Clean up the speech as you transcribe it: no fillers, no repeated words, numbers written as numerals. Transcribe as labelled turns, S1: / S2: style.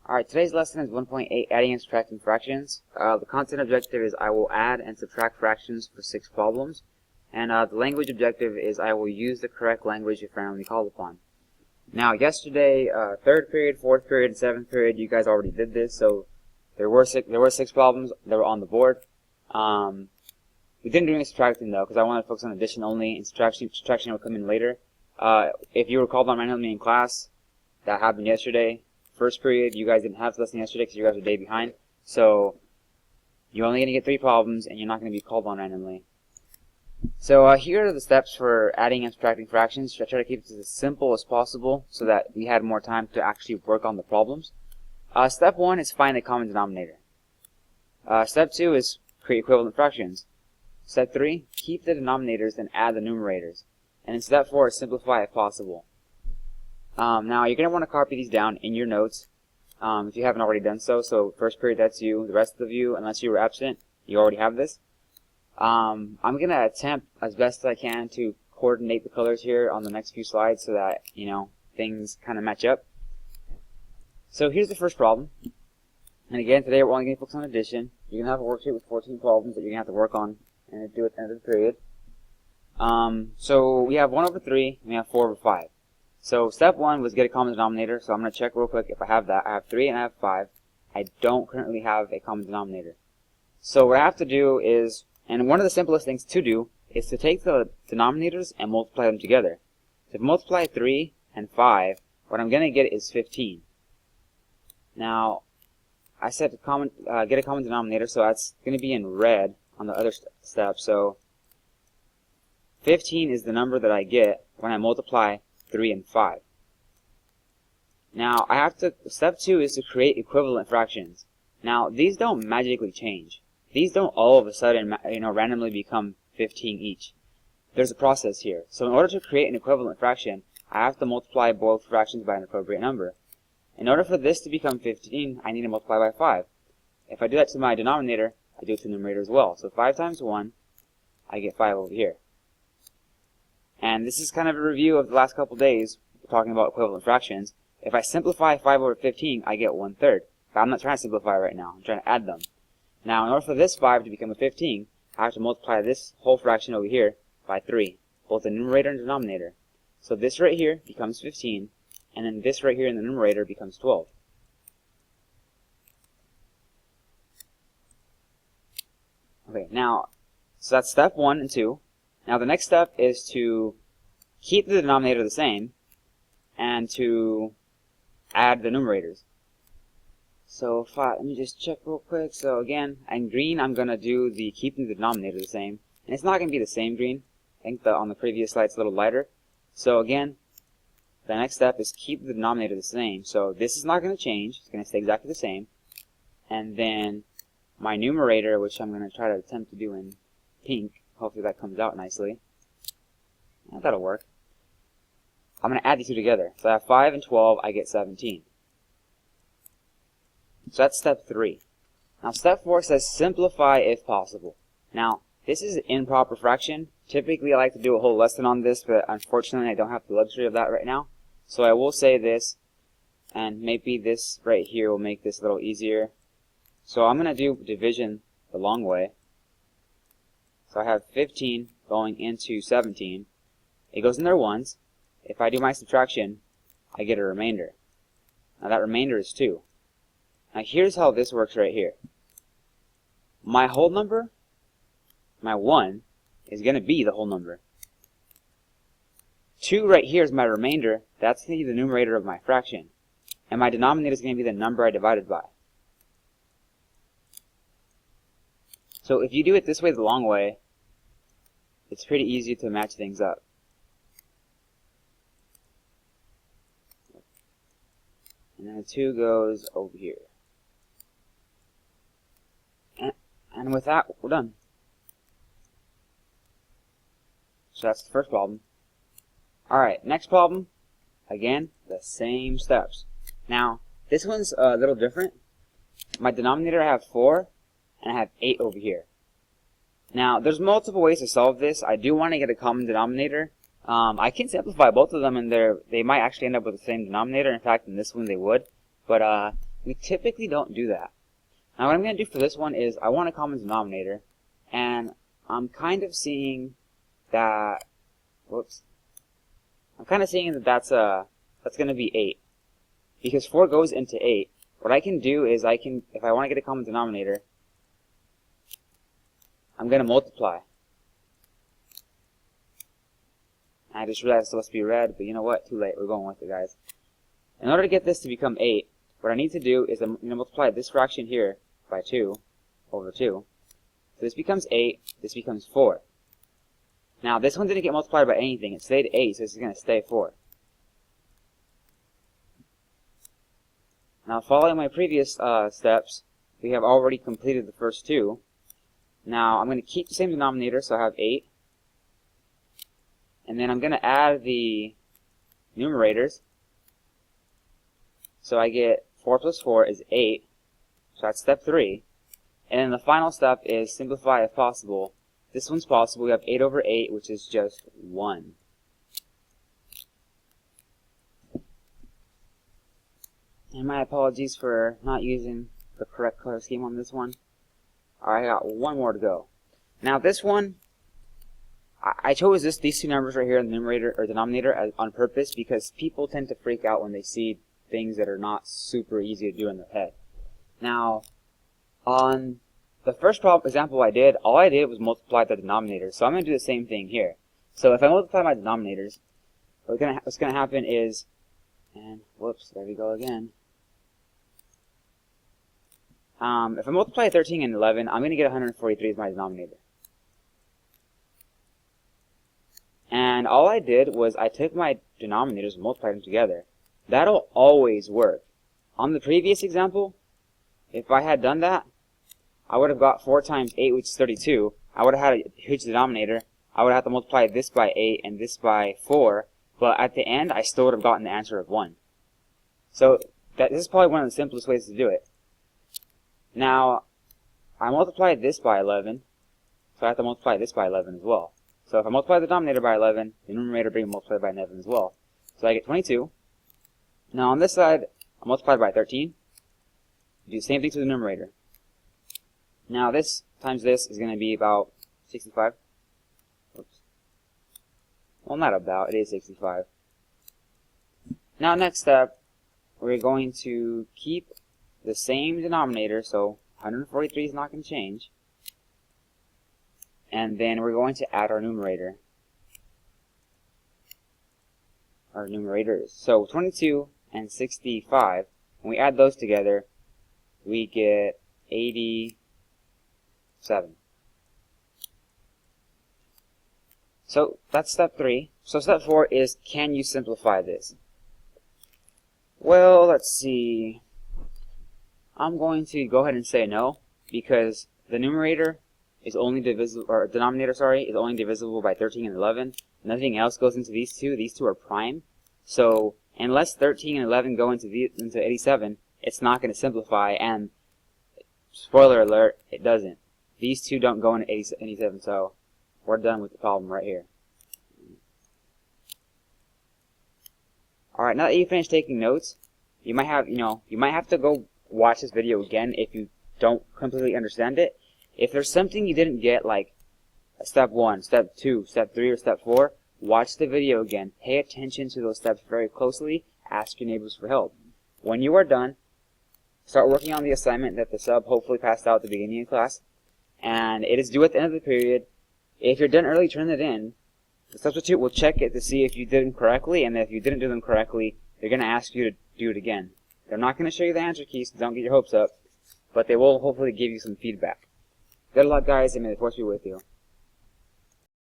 S1: Alright, today's lesson is 1.8, adding and subtracting fractions. The content objective is I will add and subtract fractions for 6 problems. And the language objective is I will use the correct language if randomly called upon. Now, yesterday, 3rd period, 4th period, and 7th period, you guys already did this, so there were six problems that were on the board. We didn't do any subtracting, though, because I wanted to focus on addition only, and subtraction will come in later. If you were called on randomly in class, that happened yesterday. 1st period, you guys didn't have this lesson yesterday because you guys were a day behind. So, you're only going to get 3 problems, and you're not going to be called on randomly. So, here are the steps for adding and subtracting fractions. I try to keep it as simple as possible so that we had more time to actually work on the problems. Step 1 is find the common denominator. Step 2 is create equivalent fractions. Step 3, keep the denominators and add the numerators. And in step 4, simplify if possible. Now, you're going to want to copy these down in your notes if you haven't already done so. So, 1st period, that's you. The rest of you, unless you were absent, you already have this. I'm going to attempt as best as I can to coordinate the colors here on the next few slides so that, you know, things kind of match up. So, here's the first problem. And again, today we're only going to focus on addition. You're going to have a worksheet with 14 problems that you're going to have to work on and do at the end of the period. So, we have 1 over 3, and we have 4 over 5. So step 1 was get a common denominator, so I'm going to check real quick if I have that. I have 3 and I have 5. I don't currently have a common denominator. So what I have to do is, and one of the simplest things to do, is to take the denominators and multiply them together. So if I multiply 3 and 5, what I'm going to get is 15. Now, I said to get a common denominator, so that's going to be in red on the other step. So 15 is the number that I get when I multiply 3 and 5. Now, step 2 is to create equivalent fractions. Now, these don't magically change. These don't all of a sudden, randomly become 15 each. There's a process here. So in order to create an equivalent fraction, I have to multiply both fractions by an appropriate number. In order for this to become 15, I need to multiply by 5. If I do that to my denominator, I do it to the numerator as well. So 5 times 1, I get 5 over here. And this is kind of a review of the last couple days, talking about equivalent fractions. If I simplify 5 over 15, I get 1/3. But I'm not trying to simplify right now. I'm trying to add them. Now, in order for this 5 to become a 15, I have to multiply this whole fraction over here by 3, both the numerator and denominator. So this right here becomes 15, and then this right here in the numerator becomes 12. Okay, now, so that's step 1 and 2. Now the next step is to keep the denominator the same and to add the numerators. So let me just check real quick. So again, in green I'm going to do the keeping the denominator the same. And it's not going to be the same green. I think on the previous slide it's a little lighter. So again, the next step is keep the denominator the same. So this is not going to change. It's going to stay exactly the same. And then my numerator, which I'm going to try to attempt to do in pink. Hopefully that comes out nicely. Yeah, that'll work. I'm going to add these two together. So I have 5 and 12, I get 17. So that's step 3. Now step 4 says simplify if possible. Now, this is an improper fraction. Typically I like to do a whole lesson on this, but unfortunately I don't have the luxury of that right now. So I will say this, and maybe this right here will make this a little easier. So I'm going to do division the long way. So I have 15 going into 17. It goes in there once. If I do my subtraction, I get a remainder. Now that remainder is 2. Now here's how this works right here. My whole number, my 1, is going to be the whole number. 2 right here is my remainder. That's going to be the numerator of my fraction. And my denominator is going to be the number I divided by. So if you do it this way, the long way, it's pretty easy to match things up. And then the 2 goes over here. And with that, we're done. So that's the first problem. Alright, next problem. Again, the same steps. Now, this one's a little different. My denominator I have 4, and I have 8 over here. Now, there's multiple ways to solve this. I do want to get a common denominator. I can simplify both of them, and they might actually end up with the same denominator. In fact, in this one they would. But we typically don't do that. Now what I'm going to do for this one is I want a common denominator, and I'm kind of seeing that, I'm kind of seeing that that's going to be 8. Because 4 goes into 8. What I can do is if I want to get a common denominator, I'm going to multiply. I just realized it's supposed to be red, but you know what? Too late. We're going with it, guys. In order to get this to become 8, what I need to do is I'm going to multiply this fraction here by 2 over 2. So this becomes 8, this becomes 4. Now this one didn't get multiplied by anything, it stayed 8, so this is going to stay 4. Now following my previous steps, we have already completed the first 2. Now I'm going to keep the same denominator, so I have 8. And then I'm going to add the numerators. So I get 4 plus 4 is 8. So that's step 3. And then the final step is simplify if possible. This one's possible. We have 8 over 8, which is just 1. And my apologies for not using the correct color scheme on this one. Alright, I got one more to go. Now this one, I chose these two numbers right here in the numerator or denominator on purpose because people tend to freak out when they see things that are not super easy to do in their head. Now, on the first example I did, all I did was multiply the denominators. So I'm going to do the same thing here. So if I multiply my denominators, what's going to happen is, and whoops, there we go again. If I multiply 13 and 11, I'm going to get 143 as my denominator. And all I did was I took my denominators and multiplied them together. That'll always work. On the previous example, if I had done that, I would have got 4 times 8, which is 32. I would have had a huge denominator. I would have to multiply this by 8 and this by 4. But at the end, I still would have gotten the answer of 1. So this is probably one of the simplest ways to do it. Now, I multiplied this by 11, so I have to multiply this by 11 as well. So if I multiply the denominator by 11, the numerator being multiplied by 11 as well. So I get 22. Now on this side, I multiply by 13. Do the same thing to the numerator. Now this times this is going to be about 65. Oops. Well, not about, it is 65. Now next step, we're going to keep the same denominator, so 143 is not going to change. And then we're going to add our numerator. Our numerators. So 22 and 65, when we add those together, we get 87. So that's step 3. So step 4 is, can you simplify this? Well, let's see. I'm going to go ahead and say no, because the numerator is only divisible, or denominator, sorry, is only divisible by 13 and 11. Nothing else goes into these two. These two are prime. So unless 13 and 11 go into 87, it's not going to simplify, and spoiler alert, it doesn't. These two don't go into 87, so we're done with the problem right here. Alright, now that you finished taking notes, you might have to go watch this video again if you don't completely understand it. If there's something you didn't get, like step 1, step 2, step 3, or step 4, watch the video again. Pay attention to those steps very closely. Ask your neighbors for help. When you are done, start working on the assignment that the sub hopefully passed out at the beginning of class. And it is due at the end of the period. If you're done early, turn it in. The substitute will check it to see if you did them correctly, and if you didn't do them correctly, they're going to ask you to do it again. They're not going to show you the answer keys, so don't get your hopes up, but they will hopefully give you some feedback. Good luck, guys, and may the force be with you.